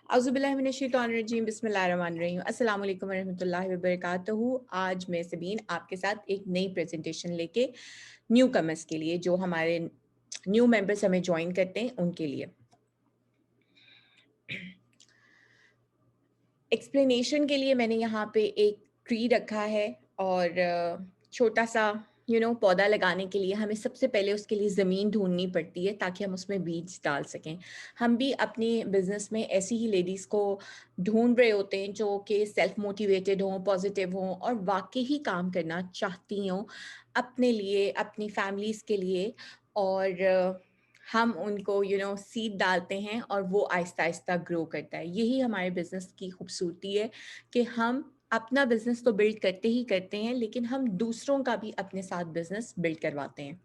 औज़ुबिल्लाहिमिनश्शैतानिर्रजीम बिस्मिल्लाहिर्रहमानिर्रहीम अस्सलाम वालेकुम वरहमतुल्लाहि वबरकातुहू। आज मैं सबीन आपके साथ एक नई प्रेजेंटेशन लेके न्यू कमर्स के लिए, जो हमारे न्यू मेंबर्स हमें ज्वाइन करते हैं उनके लिए एक्सप्लेनेशन के लिए मैंने यहाँ पे एक ट्री रखा है और छोटा सा पौधा लगाने के लिए हमें सबसे पहले उसके लिए ज़मीन ढूंढनी पड़ती है ताकि हम उसमें बीज डाल सकें। हम भी अपनी बिज़नेस में ऐसी ही लेडीज़ को ढूंढ रहे होते हैं जो कि सेल्फ मोटिवेटेड हों, पॉजिटिव हों और वाकई ही काम करना चाहती हों अपने लिए, अपनी फैमिलीज़ के लिए। और हम उनको सीड डालते हैं और वो आहिस्ता-आहिस्ता ग्रो करता है। यही हमारे बिज़नेस की खूबसूरती है कि हम अपना बिज़नेस तो बिल्ड करते ही करते हैं, लेकिन हम दूसरों का भी अपने साथ बिज़नेस बिल्ड करवाते हैं।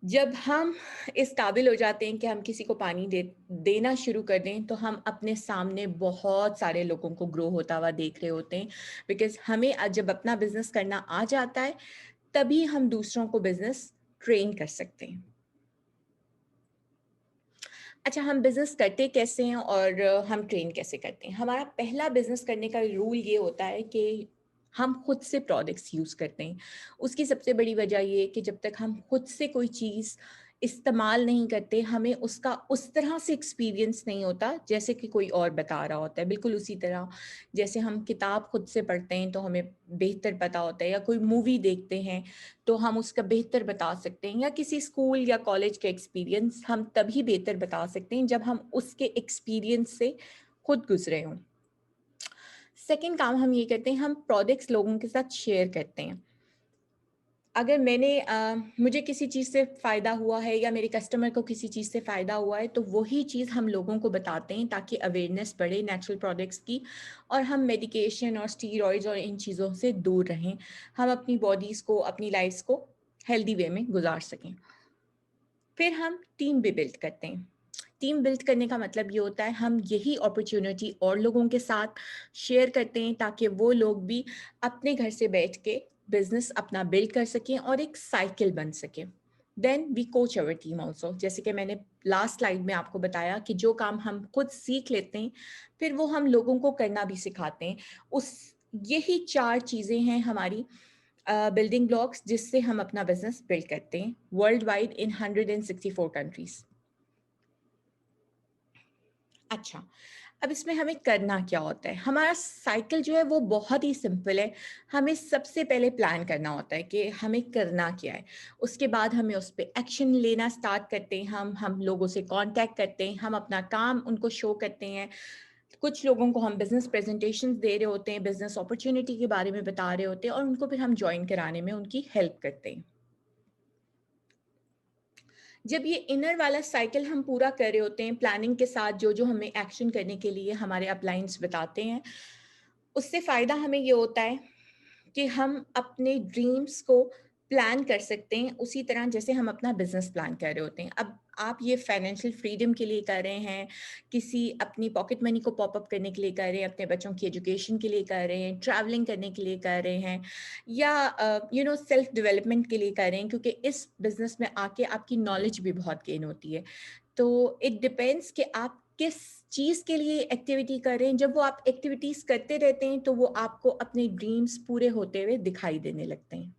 जब हम इस काबिल हो जाते हैं कि हम किसी को पानी देना शुरू कर दें, तो हम अपने सामने बहुत सारे लोगों को ग्रो होता हुआ देख रहे होते हैं। बिकॉज़ हमें जब अपना बिज़नेस करना आ जाता है, तभी हम दूसरों को बिज़नेस ट्रेन कर सकते हैं। अच्छा, हम बिज़नेस करते कैसे हैं और हम ट्रेन कैसे करते हैं? हमारा पहला बिज़नेस करने का रूल ये होता है कि हम खुद से प्रोडक्ट्स यूज़ करते हैं। उसकी सबसे बड़ी वजह ये है कि जब तक हम खुद से कोई चीज़ इस्तेमाल नहीं करते, हमें उसका उस तरह से एक्सपीरियंस नहीं होता, जैसे कि कोई और बता रहा होता है। बिल्कुल उसी तरह जैसे हम किताब खुद से पढ़ते हैं, तो हमें बेहतर पता होता है, या कोई मूवी देखते हैं, तो हम उसका बेहतर बता सकते हैं, या किसी स्कूल या कॉलेज का एक्सपीरियंस हम तभी बेहतर बता सकते हैं जब हम उसके एक्सपीरियंस से खुद गुजरे हों। सेकंड काम हम ये करते हैं, हम प्रोडक्ट्स लोगों के साथ शेयर करते हैं। अगर मुझे किसी चीज़ से फ़ायदा हुआ है या मेरे कस्टमर को किसी चीज़ से फ़ायदा हुआ है, तो वही चीज़ हम लोगों को बताते हैं ताकि अवेयरनेस बढ़े नेचुरल प्रोडक्ट्स की, और हम मेडिकेशन और स्टीरॉइड्स और इन चीज़ों से दूर रहें। हम अपनी बॉडीज़ को, अपनी लाइफ़्स को हेल्दी वे में गुज़ार सकें। फिर हम टीम भी बिल्ड करते हैं। टीम बिल्ड करने का मतलब ये होता है, हम यही अपॉर्च्युनिटी और लोगों के साथ शेयर करते हैं ताकि वो लोग भी अपने घर से बैठ के बिजनेस अपना बिल्ड कर सकें और एक साइकिल बन सके। Then we coach our team also, जैसे कि मैंने लास्ट स्लाइड में आपको बताया कि जो काम हम खुद सीख लेते हैं, फिर वो हम लोगों को करना भी सिखाते हैं। उस यही 4 चीज़ें हैं हमारी बिल्डिंग ब्लॉक्स, जिससे हम अपना बिजनेस बिल्ड करते हैं वर्ल्ड वाइड इन 164 कंट्रीज। अच्छा, अब इसमें हमें करना क्या होता है? हमारा साइकिल जो है वो बहुत ही सिंपल है। हमें सबसे पहले प्लान करना होता है कि हमें करना क्या है। उसके बाद हमें उस पे एक्शन लेना स्टार्ट करते हैं, हम लोगों से कॉन्टैक्ट करते हैं, हम अपना काम उनको शो करते हैं। कुछ लोगों को हम बिज़नेस प्रेज़ेंटेशंस दे रहे होते हैं, बिज़नेस अपॉर्च्युनिटी के बारे में बता रहे होते हैं, और उनको फिर हम जॉइन कराने में उनकी हेल्प करते हैं। जब ये इनर वाला साइकिल हम पूरा कर रहे होते हैं प्लानिंग के साथ, जो हमें एक्शन करने के लिए हमारे अपलाइंस बताते हैं, उससे फ़ायदा हमें ये होता है कि हम अपने ड्रीम्स को प्लान कर सकते हैं उसी तरह जैसे हम अपना बिजनेस प्लान कर रहे होते हैं। अब आप ये फाइनेंशियल फ्रीडम के लिए कर रहे हैं, किसी अपनी पॉकेट मनी को पॉप अप करने के लिए कर रहे हैं, अपने बच्चों की एजुकेशन के लिए कर रहे हैं, ट्रैवलिंग करने के लिए कर रहे हैं, या सेल्फ डेवलपमेंट के लिए कर रहे हैं, क्योंकि इस बिजनेस में आके आपकी नॉलेज भी बहुत गेन होती है। तो इट डिपेंड्स कि आप किस चीज़ के लिए एक्टिविटी कर रहे हैं। जब वो आप एक्टिविटीज़ करते रहते हैं, तो वो आपको अपने ड्रीम्स पूरे होते हुए दिखाई देने लगते हैं।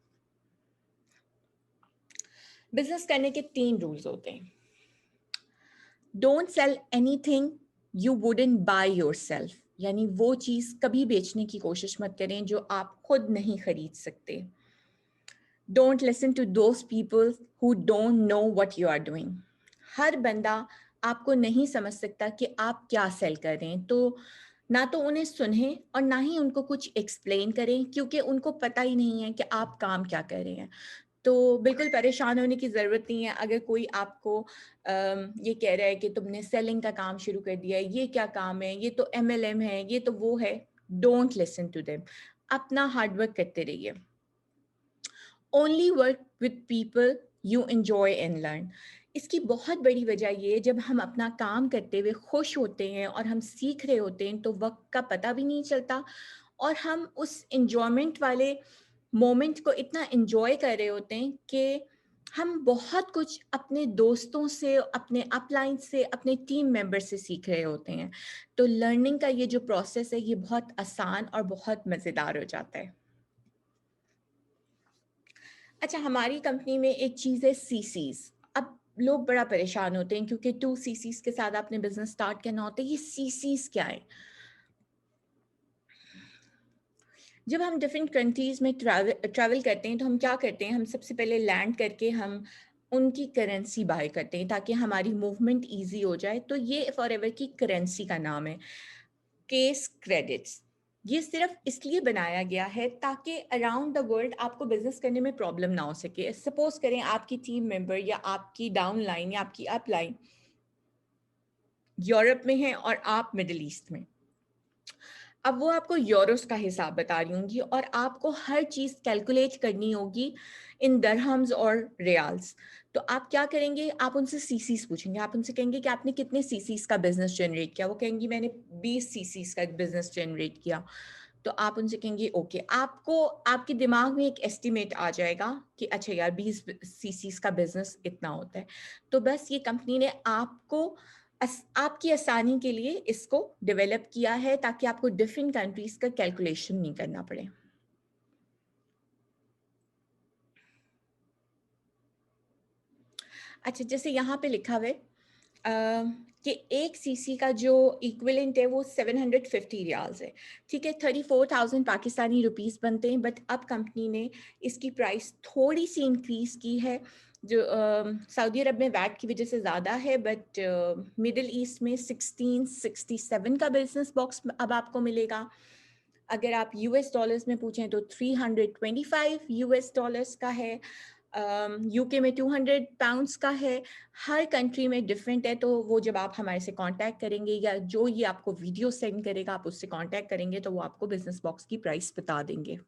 बिज़नेस करने के 3 रूल्स होते हैं। Don't sell anything you wouldn't by yourself, यानी वो चीज़ कभी बेचने की कोशिश मत करें जो आप खुद नहीं खरीद सकते। Don't listen to those people who don't know what you are doing. हर बंदा आपको नहीं समझ सकता कि आप क्या सेल कर रहे हैं, तो ना तो उन्हें सुनें और ना ही उनको कुछ एक्सप्लेन करें, क्योंकि उनको पता ही नहीं है कि आप काम क्या कर रहे हैं। तो बिल्कुल परेशान होने की ज़रूरत नहीं है अगर कोई आपको ये कह रहा है कि तुमने सेलिंग का काम शुरू कर दिया है, ये क्या काम है, ये तो एमएलएम है, ये तो वो है। Don't listen to them. अपना हार्ड वर्क करते रहिए। Only work with people you enjoy and learn. इसकी बहुत बड़ी वजह ये है, जब हम अपना काम करते हुए खुश होते हैं और हम सीख रहे होते हैं, तो वक्त का पता भी नहीं चलता, और हम उस एंजॉयमेंट वाले मोमेंट को इतना एंजॉय कर रहे होते हैं कि हम बहुत कुछ अपने दोस्तों से, अपने अपलाइन से, अपने टीम मेंबर से सीख रहे होते हैं। तो लर्निंग का ये जो प्रोसेस है, ये बहुत आसान और बहुत मज़ेदार हो जाता है। अच्छा, हमारी कंपनी में एक चीज़ है सीसीज़। अब लोग बड़ा परेशान होते हैं क्योंकि 2 सीसीज़ के साथ आपने बिज़नेस स्टार्ट करना होता है। ये सीसीज़ क्या है? जब हम डिफरेंट कंट्रीज़ में ट्रैवल करते हैं तो हम क्या करते हैं, हम सबसे पहले लैंड करके हम उनकी करेंसी बाय करते हैं ताकि हमारी मूवमेंट ईज़ी हो जाए। तो ये फॉरएवर की करेंसी का नाम है, केस क्रेडिट्स। ये सिर्फ़ इसलिए बनाया गया है ताकि अराउंड द वर्ल्ड आपको बिज़नेस करने में प्रॉब्लम ना हो सके। सपोज़ करें आपकी टीम मेंबर या आपकी डाउनलाइन या आपकी अपलाइन यूरोप में है और आप मिडल ईस्ट में। अब वो आपको यूरोस का हिसाब बता रही होंगी और आपको हर चीज़ कैलकुलेट करनी होगी इन दरहम्स और रियाल्स। तो आप क्या करेंगे, आप उनसे सीसीस पूछेंगे। आप उनसे कहेंगे कि आपने कितने सीसीस का बिजनेस जनरेट किया। वो कहेंगी मैंने 20 सीसीस का बिजनेस जनरेट किया। तो आप उनसे कहेंगे ओके, आपको आपके दिमाग में एक एस्टिमेट आ जाएगा कि अच्छा यार 20 सीसीस का बिजनेस इतना होता है। तो बस ये कंपनी ने आपको आपकी आसानी के लिए इसको डेवलप किया है ताकि आपको डिफरेंट कंट्रीज का कैलकुलेशन नहीं करना पड़े। अच्छा, जैसे यहाँ पे लिखा हुआ है कि एक सीसी का जो इक्विवेलेंट है वो 750 रियाल्स है। ठीक है, 34,000 पाकिस्तानी रुपीस बनते हैं। बट अब कंपनी ने इसकी प्राइस थोड़ी सी इंक्रीज की है। जो सऊदी अरब में वैट की वजह से ज़्यादा है, बट मिडिल ईस्ट में 1667 का बिजनेस बॉक्स अब आपको मिलेगा। अगर आप यूएस डॉलर्स में पूछें तो 325 यूएस डॉलर्स का है। यूके में 200 पाउंड्स का है। हर कंट्री में डिफरेंट है। तो वो जब आप हमारे से कांटेक्ट करेंगे या जो ये आपको वीडियो सेंड करेगा आप उससे कांटेक्ट करेंगे तो वो आपको बिजनेस बॉक्स की प्राइस बता देंगे।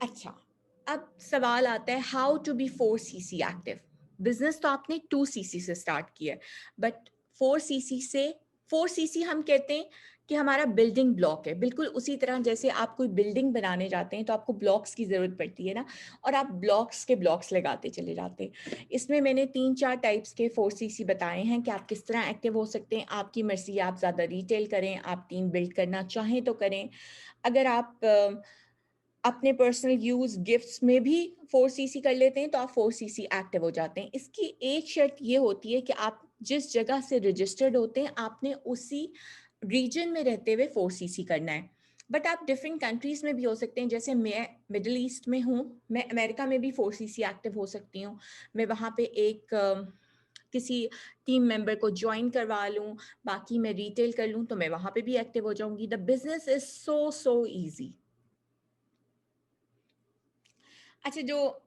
अच्छा, अब सवाल आता है how to be 4 CC active. Business तो आपने 2 सीसी से स्टार्ट किया है, बट 4 सीसी से 4 सीसी हम कहते हैं कि हमारा बिल्डिंग ब्लॉक है। बिल्कुल उसी तरह जैसे आप कोई बिल्डिंग बनाने जाते हैं तो आपको ब्लॉक्स की ज़रूरत पड़ती है ना, और आप ब्लॉक्स के ब्लॉक्स लगाते चले जाते हैं। इसमें मैंने 3-4 टाइप्स के 4 सीसी बताए हैं कि आप किस तरह एक्टिव हो सकते हैं। आपकी मर्जी है, आप ज़्यादा रिटेल करें, आप टीम बिल्ड करना चाहें तो करें। अगर आप अपने पर्सनल यूज़ गिफ्ट्स में भी 4 सीसी कर लेते हैं तो आप 4 सीसी एक्टिव हो जाते हैं। इसकी एक शर्त ये होती है कि आप जिस जगह से रजिस्टर्ड होते हैं आपने उसी रीजन में रहते हुए 4 सीसी करना है। बट आप डिफरेंट कंट्रीज में भी हो सकते हैं। जैसे मैं मिडिल ईस्ट में हूँ, मैं अमेरिका में भी 4 सीसी एक्टिव हो सकती हूँ। मैं वहाँ पे एक किसी टीम मेंबर को ज्वाइन करवा लूँ, बाकी मैं रिटेल कर लूँ तो मैं वहाँ पे भी एक्टिव हो जाऊँगी। The business is so so easy. अच्छा, जो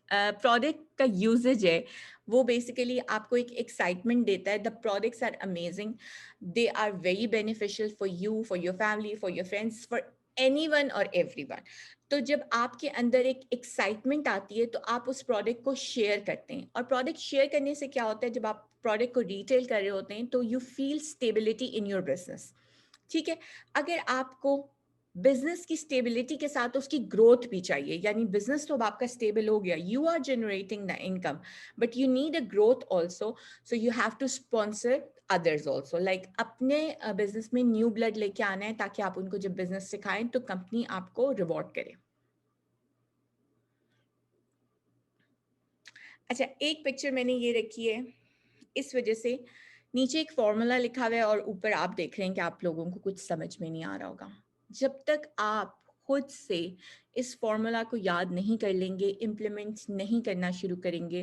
प्रोडक्ट का यूजेज है वो बेसिकली आपको एक एक्साइटमेंट देता है। The products are amazing, they are very beneficial for you, for your family, for your friends, for anyone और एवरीवन। तो जब आपके अंदर एक एक्साइटमेंट आती है तो आप उस प्रोडक्ट को शेयर करते हैं। और प्रोडक्ट शेयर करने से क्या होता है, जब आप प्रोडक्ट को रिटेल कर रहे होते हैं तो you feel stability in your business. ठीक है, अगर आपको बिजनेस की स्टेबिलिटी के साथ उसकी ग्रोथ भी चाहिए, यानी बिजनेस तो अब आपका स्टेबल हो गया, you are generating the income, but you need a growth also. So you have to sponsor others also, like अपने बिजनेस में न्यू ब्लड लेके आना है ताकि आप उनको जब बिजनेस सिखाएं तो कंपनी आपको रिवॉर्ड करे। अच्छा, एक पिक्चर मैंने ये रखी है इस वजह से, नीचे एक फॉर्मूला लिखा हुआ है और ऊपर आप देख रहे हैं कि आप लोगों को कुछ समझ में नहीं आ रहा होगा। जब तक आप खुद से इस फॉर्मूला को याद नहीं कर लेंगे, इम्प्लीमेंट नहीं करना शुरू करेंगे,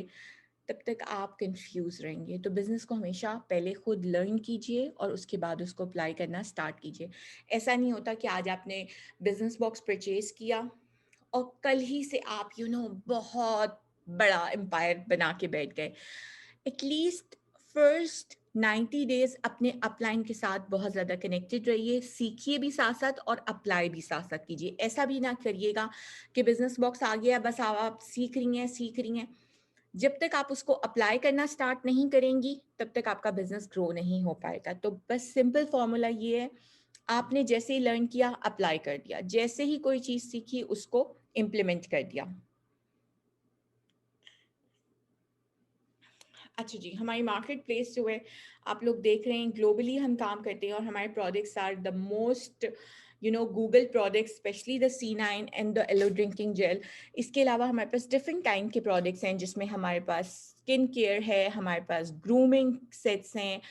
तब तक आप कंफ्यूज रहेंगे। तो बिजनेस को हमेशा पहले खुद लर्न कीजिए और उसके बाद उसको अप्लाई करना स्टार्ट कीजिए। ऐसा नहीं होता कि आज आपने बिजनेस बॉक्स परचेज किया और कल ही से आप बहुत बड़ा एम्पायर बना के बैठ गए। एटलीस्ट फर्स्ट 90 डेज अपने अपलाइन के साथ बहुत ज़्यादा कनेक्टेड रहिए, सीखिए भी साथ साथ और अप्लाई भी साथ साथ कीजिए। ऐसा भी ना करिएगा कि बिजनेस बॉक्स आ गया बस आप सीख रही हैं। जब तक आप उसको अप्लाई करना स्टार्ट नहीं करेंगी तब तक आपका बिजनेस ग्रो नहीं हो पाएगा। तो बस सिंपल फॉर्मूला ये है, आपने जैसे ही लर्न किया अप्लाई कर दिया, जैसे ही कोई चीज़ सीखी उसको इम्प्लीमेंट कर दिया। अच्छा जी, हमारी मार्केट प्लेस जो है आप लोग देख रहे हैं ग्लोबली हम काम करते हैं और हमारे products are the most Google products, specially the C9 and the aloe drinking gel. इसके अलावा हमारे पास डिफरेंट काइंड के प्रोडक्ट्स हैं जिसमें हमारे पास स्किन केयर है, हमारे पास ग्रूमिंग सेट्स हैं,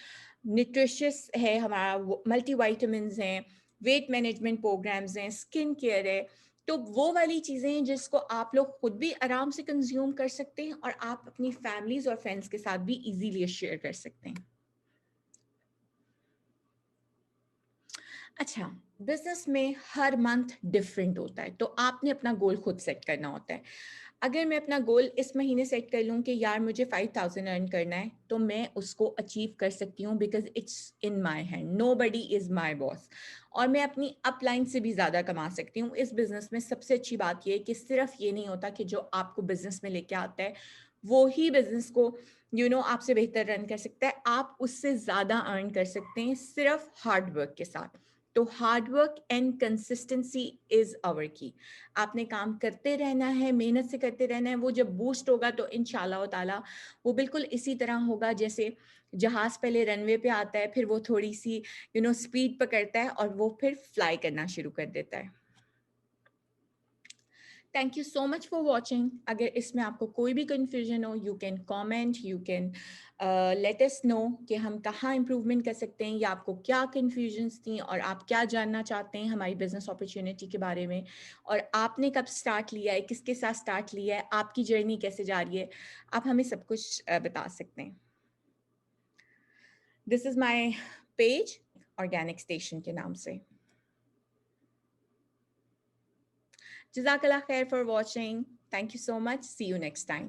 न्यूट्रिशियस है, हमारा मल्टी वाइटामिन हैं, वेट मैनेजमेंट प्रोग्राम्स हैं, स्किन केयर है। तो वो वाली चीज़ें हैं जिसको आप लोग खुद भी आराम से कंज्यूम कर सकते हैं और आप अपनी फैमिलीज और फ्रेंड्स के साथ भी इजीली शेयर कर सकते हैं। अच्छा, बिजनेस में हर मंथ डिफरेंट होता है, तो आपने अपना गोल खुद सेट करना होता है। अगर मैं अपना गोल इस महीने सेट कर लूँ कि यार मुझे 5000 अर्न करना है, तो मैं उसको अचीव कर सकती हूँ because it's in my hand, nobody is my boss. और मैं अपनी अपलाइन से भी ज़्यादा कमा सकती हूँ। इस बिज़नेस में सबसे अच्छी बात ये है कि सिर्फ़ ये नहीं होता कि जो आपको बिज़नेस में लेके आता है, वो ही बिज़नेस को आपसे बेहतर रन कर सकता है। आप उससे ज़्यादा अर्न कर सकते हैं सिर्फ़ हार्ड वर्क के साथ। तो hard work and consistency is our key. आपने काम करते रहना है, मेहनत से करते रहना है, वो जब बूस्ट होगा तो इंशाअल्लाह ताला वो बिल्कुल इसी तरह होगा जैसे जहाज़ पहले रनवे पे आता है, फिर वो थोड़ी-सी स्पीड पकड़ता है और वो फिर फ्लाई करना शुरू कर देता है। Thank you so much for watching. अगर इसमें आपको कोई भी कन्फ्यूजन हो, you can comment, you can let us know कि हम कहाँ इम्प्रूवमेंट कर सकते हैं या आपको क्या कन्फ्यूजन्स थी और आप क्या जानना चाहते हैं हमारी बिजनेस अपॉर्चुनिटी के बारे में, और आपने कब स्टार्ट लिया है, किसके साथ स्टार्ट लिया है, आपकी जर्नी कैसे जा रही है, आप हमें सब कुछ बता सकते हैं। This is my page, organic station के नाम से। जज़ाकल्लाह खैर for watching. Thank you so much. See you next time.